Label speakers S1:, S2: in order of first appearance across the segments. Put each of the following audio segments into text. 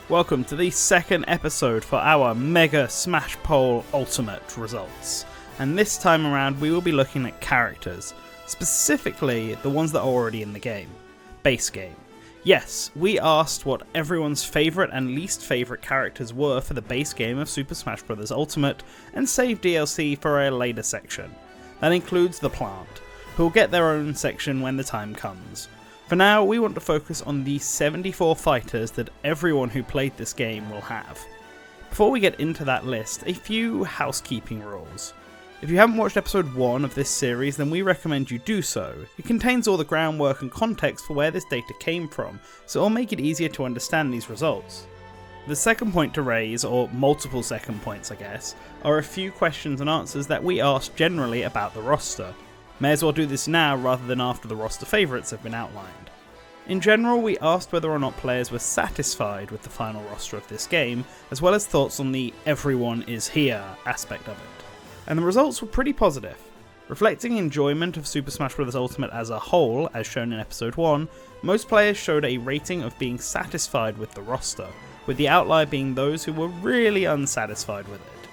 S1: Welcome to the second episode for our Mega Smash Poll Ultimate results. And this time around we will be looking at characters, specifically the ones that are already in the game. Base game. Yes, we asked what everyone's favourite and least favourite characters were for the base game of Super Smash Bros. Ultimate, and saved DLC for a later section. That includes the Plant, who will get their own section when the time comes. For now, we want to focus on the 74 fighters that everyone who played this game will have. Before we get into that list, a few housekeeping rules. If you haven't watched episode 1 of this series, then we recommend you do so. It contains all the groundwork and context for where this data came from, so it'll make it easier to understand these results. The second point to raise, or multiple second points I guess, are a few questions and answers that we asked generally about the roster. May as well do this now rather than after the roster favourites have been outlined. In general, we asked whether or not players were satisfied with the final roster of this game, as well as thoughts on the everyone is here aspect of it. And the results were pretty positive. Reflecting enjoyment of Super Smash Bros. Ultimate as a whole, as shown in episode 1, most players showed a rating of being satisfied with the roster, with the outlier being those who were really unsatisfied with it.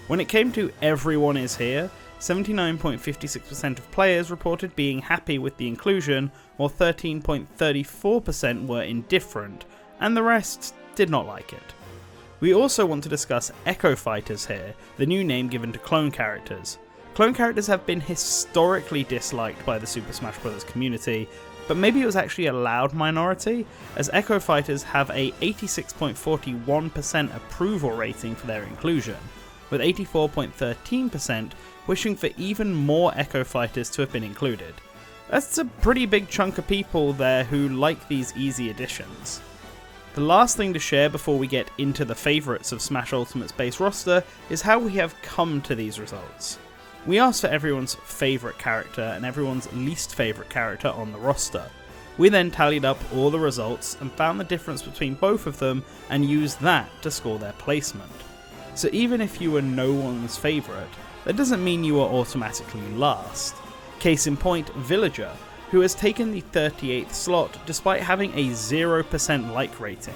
S1: When it came to everyone is here, 79.56% of players reported being happy with the inclusion, while 13.34% were indifferent, and the rest did not like it. We also want to discuss Echo Fighters here, the new name given to clone characters. Clone characters have been historically disliked by the Super Smash Bros. Community, but maybe it was actually a loud minority, as Echo Fighters have a 86.41% approval rating for their inclusion, with 84.13% wishing for even more Echo Fighters to have been included. That's a pretty big chunk of people there who like these easy additions. The last thing to share before we get into the favourites of Smash Ultimate's base roster is how we have come to these results. We asked for everyone's favourite character and everyone's least favourite character on the roster. We then tallied up all the results and found the difference between both of them and used that to score their placement. So even if you were no one's favourite, that doesn't mean you are automatically last. Case in point, Villager, who has taken the 38th slot despite having a 0% like rating.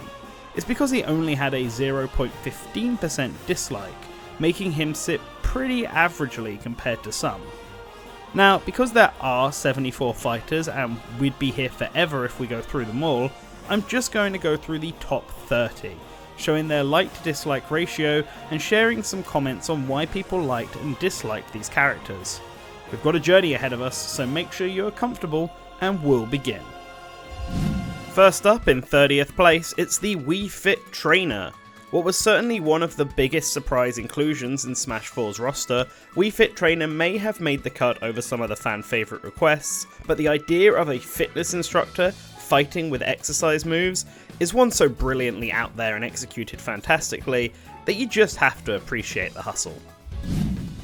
S1: It's because he only had a 0.15% dislike, making him sit pretty averagely compared to some. Now, because there are 74 fighters and we'd be here forever if we go through them all, I'm just going to go through the top 30. Showing their like to dislike ratio and sharing some comments on why people liked and disliked these characters. We've got a journey ahead of us, so make sure you're comfortable and we'll begin. First up in 30th place, it's the Wii Fit Trainer. What was certainly one of the biggest surprise inclusions in Smash 4's roster, Wii Fit Trainer may have made the cut over some of the fan favourite requests, but the idea of a fitness instructor fighting with exercise moves is one so brilliantly out there and executed fantastically that you just have to appreciate the hustle.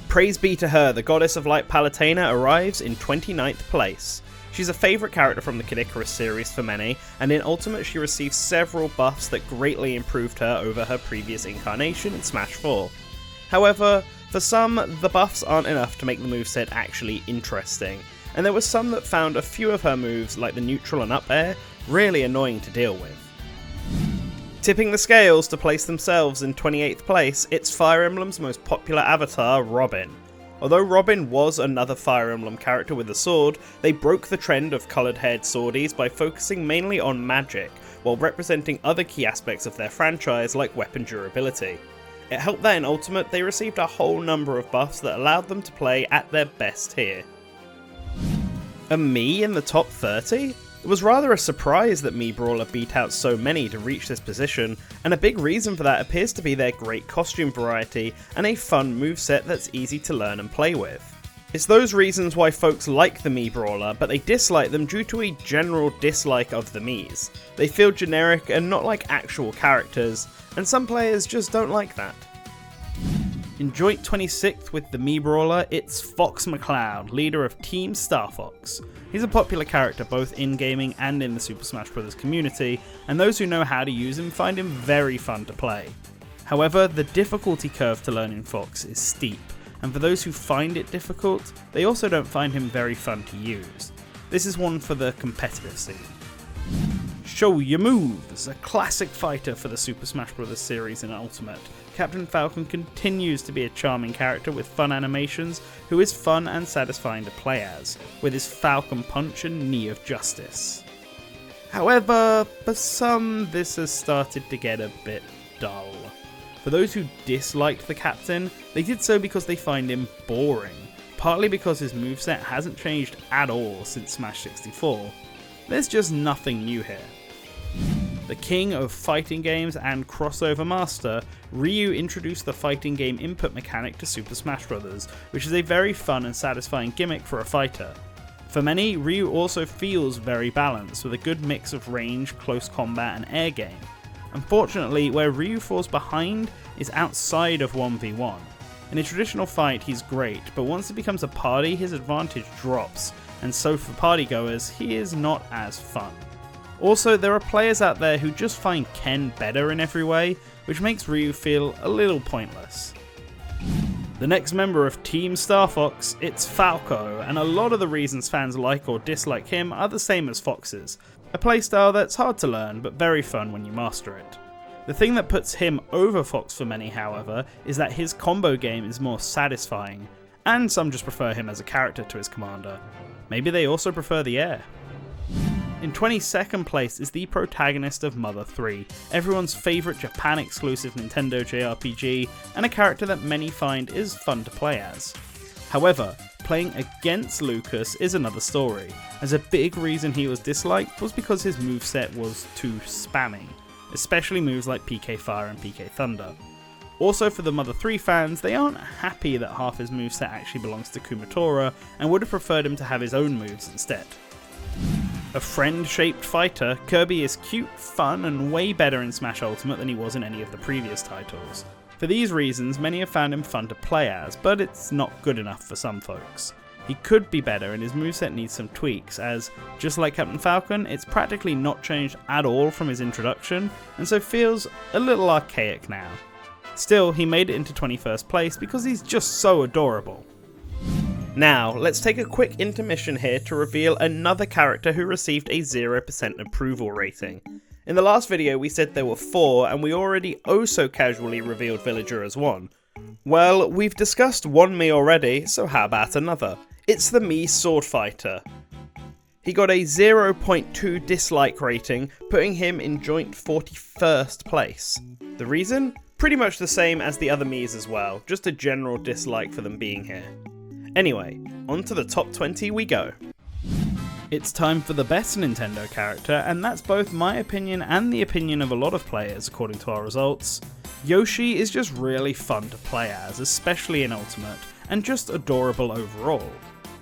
S1: Praise be to her, the Goddess of Light Palutena arrives in 29th place. She's a favourite character from the Kid Icarus series for many, and in Ultimate she received several buffs that greatly improved her over her previous incarnation in Smash 4. However, for some, the buffs aren't enough to make the moveset actually interesting, and there were some that found a few of her moves, like the neutral and up air, really annoying to deal with. Tipping the scales to place themselves in 28th place, it's Fire Emblem's most popular avatar, Robin. Although Robin was another Fire Emblem character with a sword, they broke the trend of coloured-haired swordies by focusing mainly on magic, while representing other key aspects of their franchise like weapon durability. It helped that in Ultimate they received a whole number of buffs that allowed them to play at their best here. A Mii in the top 30? It was rather a surprise that Mii Brawler beat out so many to reach this position, and a big reason for that appears to be their great costume variety and a fun moveset that's easy to learn and play with. It's those reasons why folks like the Mii Brawler, but they dislike them due to a general dislike of the Miis. They feel generic and not like actual characters, and some players just don't like that. In joint 26th with the Mii Brawler, it's Fox McCloud, leader of Team Star Fox. He's a popular character both in gaming and in the Super Smash Bros. Community, and those who know how to use him find him very fun to play. However, the difficulty curve to learning Fox is steep, and for those who find it difficult, they also don't find him very fun to use. This is one for the competitive scene. Show Your Moves, a classic fighter for the Super Smash Bros. Series in Ultimate. Captain Falcon continues to be a charming character with fun animations, who is fun and satisfying to play as, with his Falcon Punch and Knee of Justice. However, for some, this has started to get a bit dull. For those who disliked the Captain, they did so because they find him boring, partly because his moveset hasn't changed at all since Smash 64. There's just nothing new here. The king of fighting games and crossover master, Ryu introduced the fighting game input mechanic to Super Smash Bros., which is a very fun and satisfying gimmick for a fighter. For many, Ryu also feels very balanced, with a good mix of range, close combat and air game. Unfortunately, where Ryu falls behind is outside of 1v1. In a traditional fight he's great, but once it becomes a party his advantage drops, and so for partygoers he is not as fun. Also, there are players out there who just find Ken better in every way, which makes Ryu feel a little pointless. The next member of Team Star Fox, it's Falco, and a lot of the reasons fans like or dislike him are the same as Fox's, a playstyle that's hard to learn but very fun when you master it. The thing that puts him over Fox for many, however, is that his combo game is more satisfying, and some just prefer him as a character to his commander. Maybe they also prefer the air. In 22nd place is the protagonist of Mother 3, everyone's favourite Japan-exclusive Nintendo JRPG, and a character that many find is fun to play as. However, playing against Lucas is another story, as a big reason he was disliked was because his moveset was too spammy, especially moves like PK Fire and PK Thunder. Also for the Mother 3 fans, they aren't happy that half his moveset actually belongs to Kumatora, and would have preferred him to have his own moves instead. A friend-shaped fighter, Kirby is cute, fun, and way better in Smash Ultimate than he was in any of the previous titles. For these reasons, many have found him fun to play as, but it's not good enough for some folks. He could be better and his moveset needs some tweaks, as, just like Captain Falcon, it's practically not changed at all from his introduction, and so feels a little archaic now. Still, he made it into 21st place because he's just so adorable. Now, let's take a quick intermission here to reveal another character who received a 0% approval rating. In the last video we said there were 4, and we already oh so casually revealed Villager as one. Well, we've discussed one Mii already, so how about another? It's the Mii Sword Fighter. He got a 0.2 dislike rating, putting him in joint 41st place. The reason? Pretty much the same as the other Miis as well, just a general dislike for them being here. Anyway, on to the top 20 we go. It's time for the best Nintendo character, and that's both my opinion and the opinion of a lot of players according to our results. Yoshi is just really fun to play as, especially in Ultimate, and just adorable overall.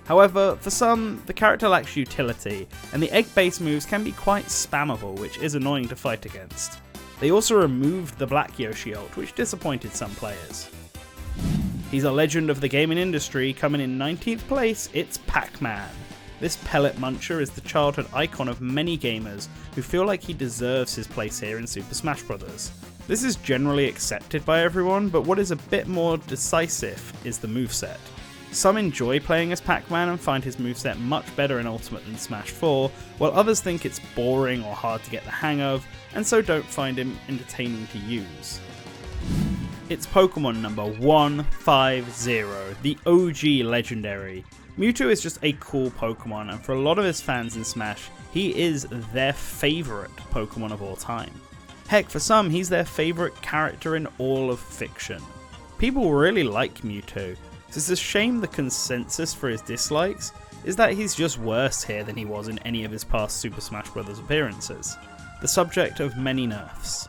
S1: However, for some, the character lacks utility, and the egg-based moves can be quite spammable, which is annoying to fight against. They also removed the Black Yoshi ult, which disappointed some players. He's a legend of the gaming industry, coming in 19th place, it's Pac-Man. This pellet muncher is the childhood icon of many gamers who feel like he deserves his place here in Super Smash Bros. This is generally accepted by everyone, but what is a bit more decisive is the moveset. Some enjoy playing as Pac-Man and find his moveset much better in Ultimate than Smash 4, while others think it's boring or hard to get the hang of, and so don't find him entertaining to use. It's Pokemon number 150, the OG Legendary. Mewtwo is just a cool Pokemon, and for a lot of his fans in Smash, he is their favourite Pokemon of all time. Heck, for some, he's their favourite character in all of fiction. People really like Mewtwo, so it's a shame the consensus for his dislikes is that he's just worse here than he was in any of his past Super Smash Bros. Appearances, the subject of many nerfs.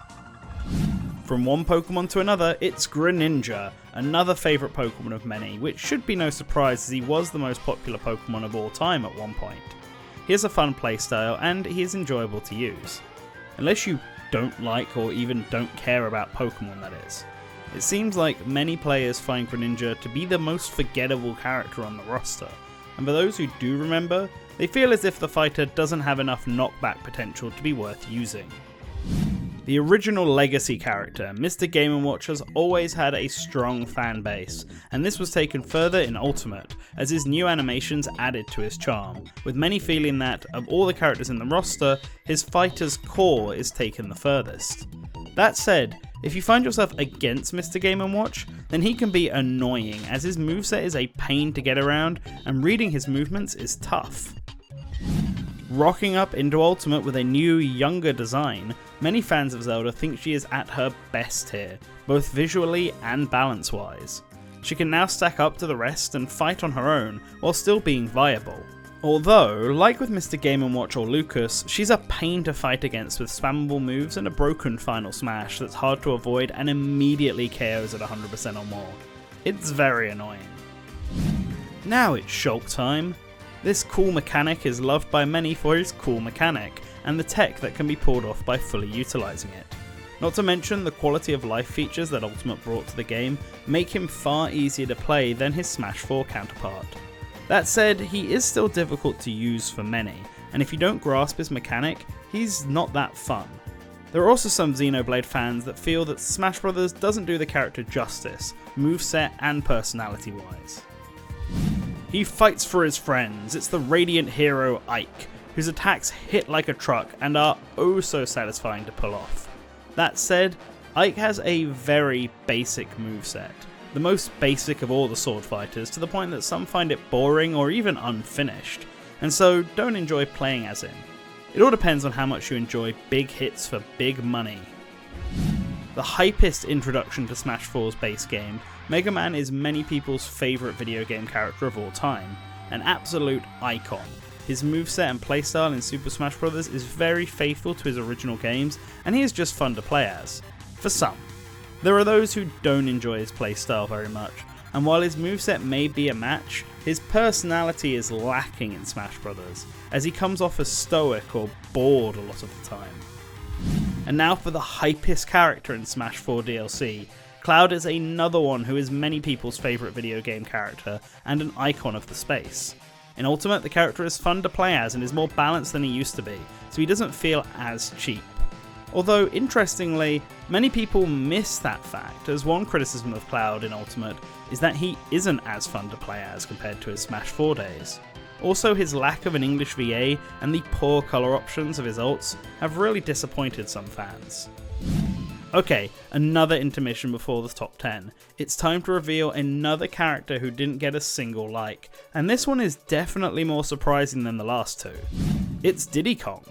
S1: From one Pokemon to another, it's Greninja, another favourite Pokemon of many, which should be no surprise as he was the most popular Pokemon of all time at one point. He has a fun playstyle and he is enjoyable to use. Unless you don't like or even don't care about Pokemon, that is. It seems like many players find Greninja to be the most forgettable character on the roster, and for those who do remember, they feel as if the fighter doesn't have enough knockback potential to be worth using. The original legacy character, Mr. Game & Watch, has always had a strong fan base, and this was taken further in Ultimate, as his new animations added to his charm, with many feeling that, of all the characters in the roster, his fighter's core is taken the furthest. That said, if you find yourself against Mr. Game & Watch, then he can be annoying, as his moveset is a pain to get around, and reading his movements is tough. Rocking up into Ultimate with a new, younger design, many fans of Zelda think she is at her best here, both visually and balance-wise. She can now stack up to the rest and fight on her own, while still being viable. Although, like with Mr. Game & Watch or Lucas, she's a pain to fight against with spammable moves and a broken final smash that's hard to avoid and immediately KOs at 100% or more. It's very annoying. Now it's Shulk time. This cool mechanic is loved by many for his cool mechanic, and the tech that can be pulled off by fully utilising it. Not to mention the quality of life features that Ultimate brought to the game make him far easier to play than his Smash 4 counterpart. That said, he is still difficult to use for many, and if you don't grasp his mechanic, he's not that fun. There are also some Xenoblade fans that feel that Smash Bros. Doesn't do the character justice, moveset and personality wise. He fights for his friends. It's the radiant hero Ike, whose attacks hit like a truck and are oh so satisfying to pull off. That said, Ike has a very basic moveset, the most basic of all the sword fighters, to the point that some find it boring or even unfinished, and so don't enjoy playing as him. It all depends on how much you enjoy big hits for big money. The hypest introduction to Smash 4's base game, Mega Man is many people's favourite video game character of all time, an absolute icon. His moveset and playstyle in Super Smash Bros. Is very faithful to his original games, and he is just fun to play as. For some. There are those who don't enjoy his playstyle very much, and while his moveset may be a match, his personality is lacking in Smash Bros., as he comes off as stoic or bored a lot of the time. And now for the hypest character in Smash 4 DLC. Cloud is another one who is many people's favourite video game character and an icon of the space. In Ultimate, the character is fun to play as and is more balanced than he used to be, so he doesn't feel as cheap. Although, interestingly, many people miss that fact, as one criticism of Cloud in Ultimate is that he isn't as fun to play as compared to his Smash 4 days. Also, his lack of an English VA and the poor colour options of his ults have really disappointed some fans. Okay, another intermission before the top 10. It's time to reveal another character who didn't get a single like, and this one is definitely more surprising than the last two. It's Diddy Kong.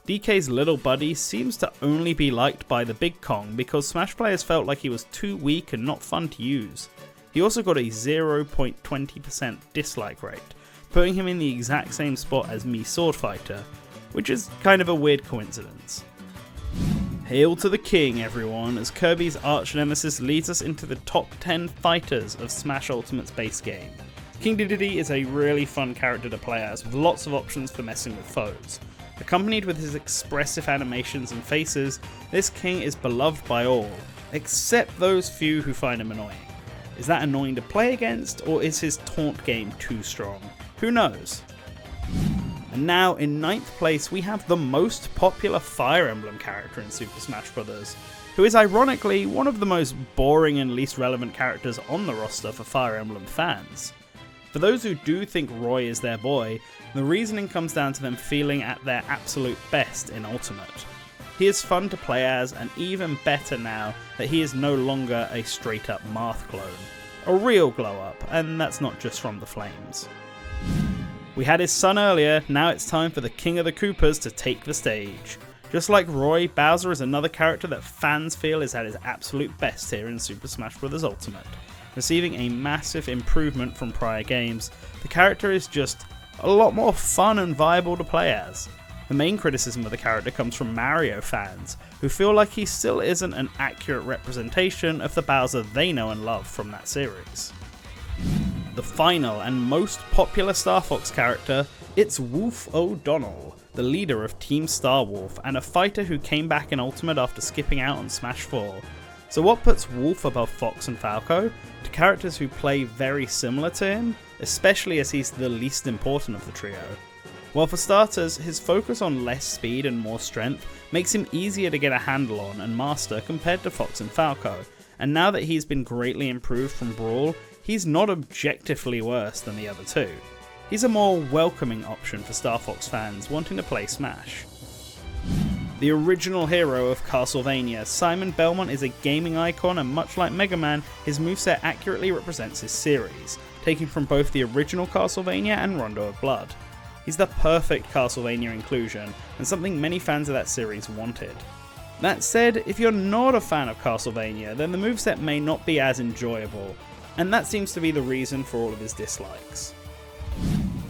S1: DK's little buddy seems to only be liked by the big Kong because Smash players felt like he was too weak and not fun to use. He also got a 0.20% dislike rate, putting him in the exact same spot as Mii Swordfighter, which is kind of a weird coincidence. Hail to the king, everyone, as Kirby's arch nemesis leads us into the top 10 fighters of Smash Ultimate's base game. King Dedede is a really fun character to play as, with lots of options for messing with foes. Accompanied with his expressive animations and faces, this king is beloved by all, except those few who find him annoying. Is that annoying to play against, or is his taunt game too strong? Who knows? And now, in 9th place, we have the most popular Fire Emblem character in Super Smash Bros., who is ironically one of the most boring and least relevant characters on the roster for Fire Emblem fans. For those who do think Roy is their boy, the reasoning comes down to them feeling at their absolute best in Ultimate. He is fun to play as, and even better now that he is no longer a straight up Marth clone. A real glow up, and that's not just from the flames. We had his son earlier, now it's time for the King of the Koopas to take the stage. Just like Roy, Bowser is another character that fans feel is at his absolute best here in Super Smash Bros. Ultimate. Receiving a massive improvement from prior games, the character is just a lot more fun and viable to play as. The main criticism of the character comes from Mario fans, who feel like he still isn't an accurate representation of the Bowser they know and love from that series. The final and most popular Star Fox character, it's Wolf O'Donnell, the leader of Team Star Wolf and a fighter who came back in Ultimate after skipping out on Smash 4. So what puts Wolf above Fox and Falco? To characters who play very similar to him, especially as he's the least important of the trio. Well, for starters, his focus on less speed and more strength makes him easier to get a handle on and master compared to Fox and Falco, and now that he's been greatly improved from Brawl, he's not objectively worse than the other two. He's a more welcoming option for Star Fox fans wanting to play Smash. The original hero of Castlevania, Simon Belmont is a gaming icon, and much like Mega Man, his moveset accurately represents his series, taking from both the original Castlevania and Rondo of Blood. He's the perfect Castlevania inclusion, and something many fans of that series wanted. That said, if you're not a fan of Castlevania, then the moveset may not be as enjoyable, and that seems to be the reason for all of his dislikes.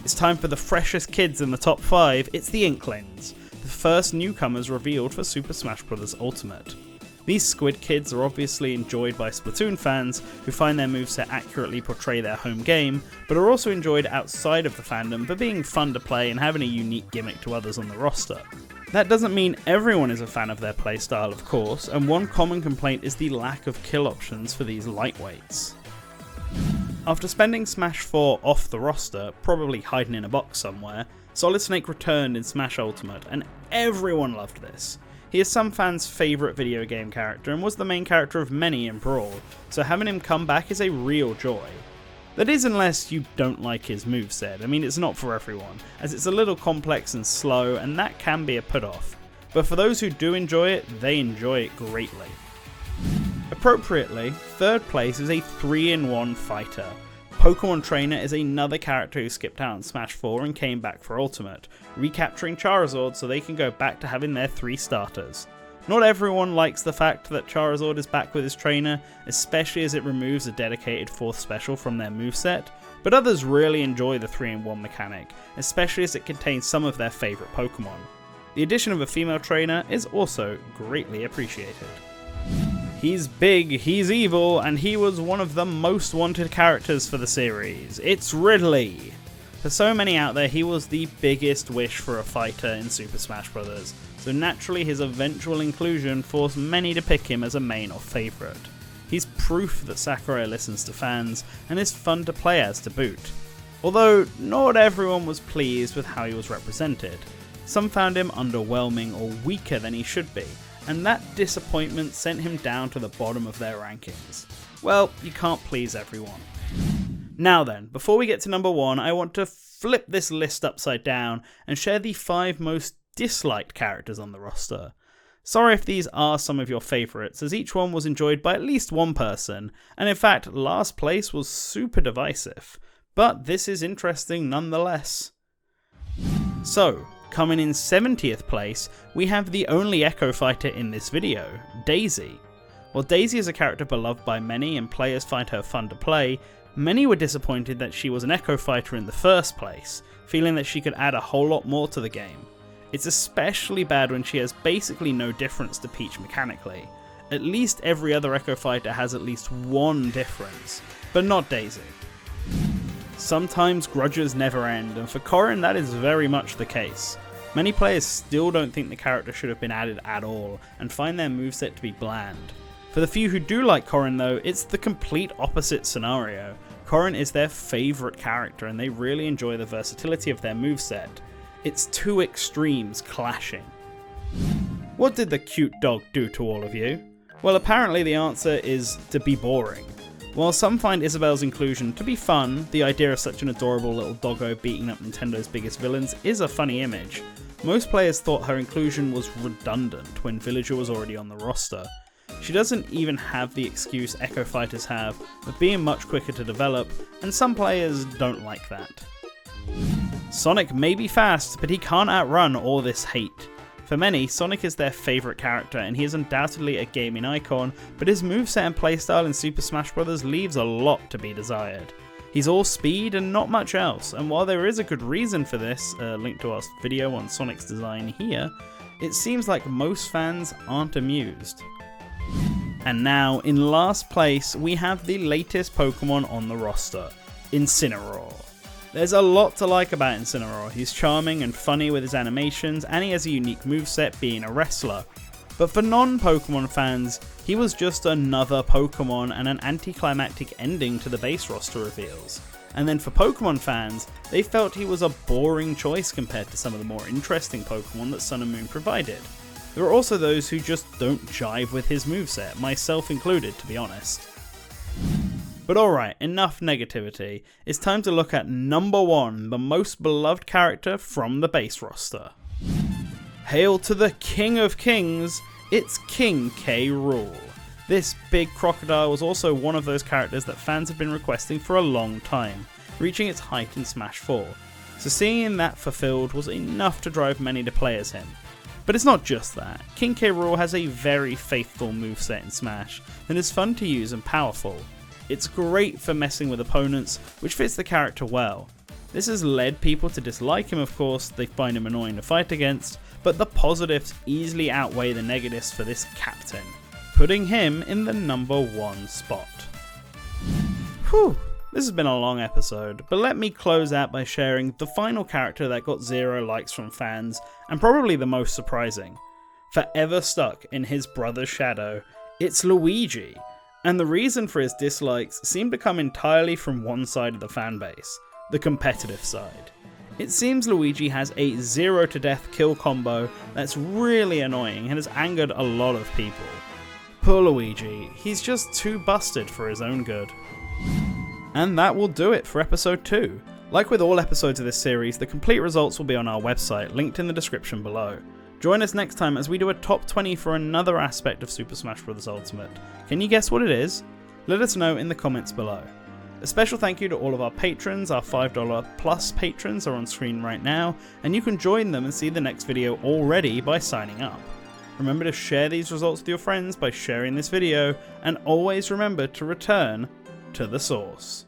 S1: It's time for the freshest kids in the top 5, it's the Inklings, the first newcomers revealed for Super Smash Bros. Ultimate. These Squid Kids are obviously enjoyed by Splatoon fans who find their moveset accurately portray their home game, but are also enjoyed outside of the fandom for being fun to play and having a unique gimmick to others on the roster. That doesn't mean everyone is a fan of their playstyle, of course, and one common complaint is the lack of kill options for these lightweights. After spending Smash 4 off the roster, probably hiding in a box somewhere, Solid Snake returned in Smash Ultimate, and everyone loved this. He is some fans' favourite video game character and was the main character of many in Brawl, so having him come back is a real joy. That is unless you don't like his moveset. I mean, it's not for everyone, as it's a little complex and slow, and that can be a put-off. But for those who do enjoy it, they enjoy it greatly. Appropriately, third place is a 3-in-1 fighter. Pokemon Trainer is another character who skipped out on Smash 4 and came back for Ultimate, recapturing Charizard so they can go back to having their 3 starters. Not everyone likes the fact that Charizard is back with his trainer, especially as it removes a dedicated 4th special from their moveset, but others really enjoy the 3-in-1 mechanic, especially as it contains some of their favourite Pokemon. The addition of a female trainer is also greatly appreciated. He's big, he's evil, and he was one of the most wanted characters for the series. It's Ridley! For so many out there, he was the biggest wish for a fighter in Super Smash Bros., so naturally his eventual inclusion forced many to pick him as a main or favourite. He's proof that Sakurai listens to fans, and is fun to play as to boot. Although, not everyone was pleased with how he was represented. Some found him underwhelming or weaker than he should be, and that disappointment sent him down to the bottom of their rankings. Well, you can't please everyone. Now then, before we get to number 1, I want to flip this list upside down and share the 5 most disliked characters on the roster. Sorry if these are some of your favourites, as each one was enjoyed by at least one person, and in fact, last place was super divisive. But this is interesting nonetheless. So, coming in 70th place, we have the only Echo Fighter in this video, Daisy. While Daisy is a character beloved by many and players find her fun to play, many were disappointed that she was an Echo Fighter in the first place, feeling that she could add a whole lot more to the game. It's especially bad when she has basically no difference to Peach mechanically. At least every other Echo Fighter has at least one difference, but not Daisy. Sometimes grudges never end, and for Corrin that is very much the case. Many players still don't think the character should have been added at all, and find their moveset to be bland. For the few who do like Corrin though, it's the complete opposite scenario. Corrin is their favourite character, and they really enjoy the versatility of their moveset. It's two extremes clashing. What did the cute dog do to all of you? Well, apparently the answer is to be boring. While some find Isabelle's inclusion to be fun, the idea of such an adorable little doggo beating up Nintendo's biggest villains is a funny image. Most players thought her inclusion was redundant when Villager was already on the roster. She doesn't even have the excuse Echo Fighters have of being much quicker to develop, and some players don't like that. Sonic may be fast, but he can't outrun all this hate. For many, Sonic is their favourite character, and he is undoubtedly a gaming icon, but his moveset and playstyle in Super Smash Bros. Leaves a lot to be desired. He's all speed and not much else, and while there is a good reason for this, link to our video on Sonic's design here, it seems like most fans aren't amused. And now, in last place, we have the latest Pokemon on the roster, Incineroar. There's a lot to like about Incineroar. He's charming and funny with his animations, and he has a unique moveset being a wrestler. But for non-Pokemon fans, he was just another Pokemon and an anticlimactic ending to the base roster reveals. And then for Pokemon fans, they felt he was a boring choice compared to some of the more interesting Pokemon that Sun and Moon provided. There are also those who just don't jive with his moveset, myself included, to be honest. But alright, enough negativity. It's time to look at number 1, the most beloved character from the base roster. Hail to the King of Kings, it's King K. Rool. This big crocodile was also one of those characters that fans have been requesting for a long time, reaching its height in Smash 4. So seeing that fulfilled was enough to drive many to play as him. But it's not just that. King K. Rool has a very faithful moveset in Smash and is fun to use and powerful. It's great for messing with opponents, which fits the character well. This has led people to dislike him, of course, they find him annoying to fight against, but the positives easily outweigh the negatives for this captain, putting him in the number 1 spot. Whew, this has been a long episode, but let me close out by sharing the final character that got 0 likes from fans, and probably the most surprising. Forever stuck in his brother's shadow, it's Luigi, and the reason for his dislikes seem to come entirely from one side of the fanbase, the competitive side. It seems Luigi has a 0 to death kill combo that's really annoying and has angered a lot of people. Poor Luigi, he's just too busted for his own good. And that will do it for episode 2. Like with all episodes of this series, the complete results will be on our website, linked in the description below. Join us next time as we do a top 20 for another aspect of Super Smash Bros. Ultimate. Can you guess what it is? Let us know in the comments below. A special thank you to all of our patrons. Our $5 plus patrons are on screen right now, and you can join them and see the next video already by signing up. Remember to share these results with your friends by sharing this video, and always remember to return to the source.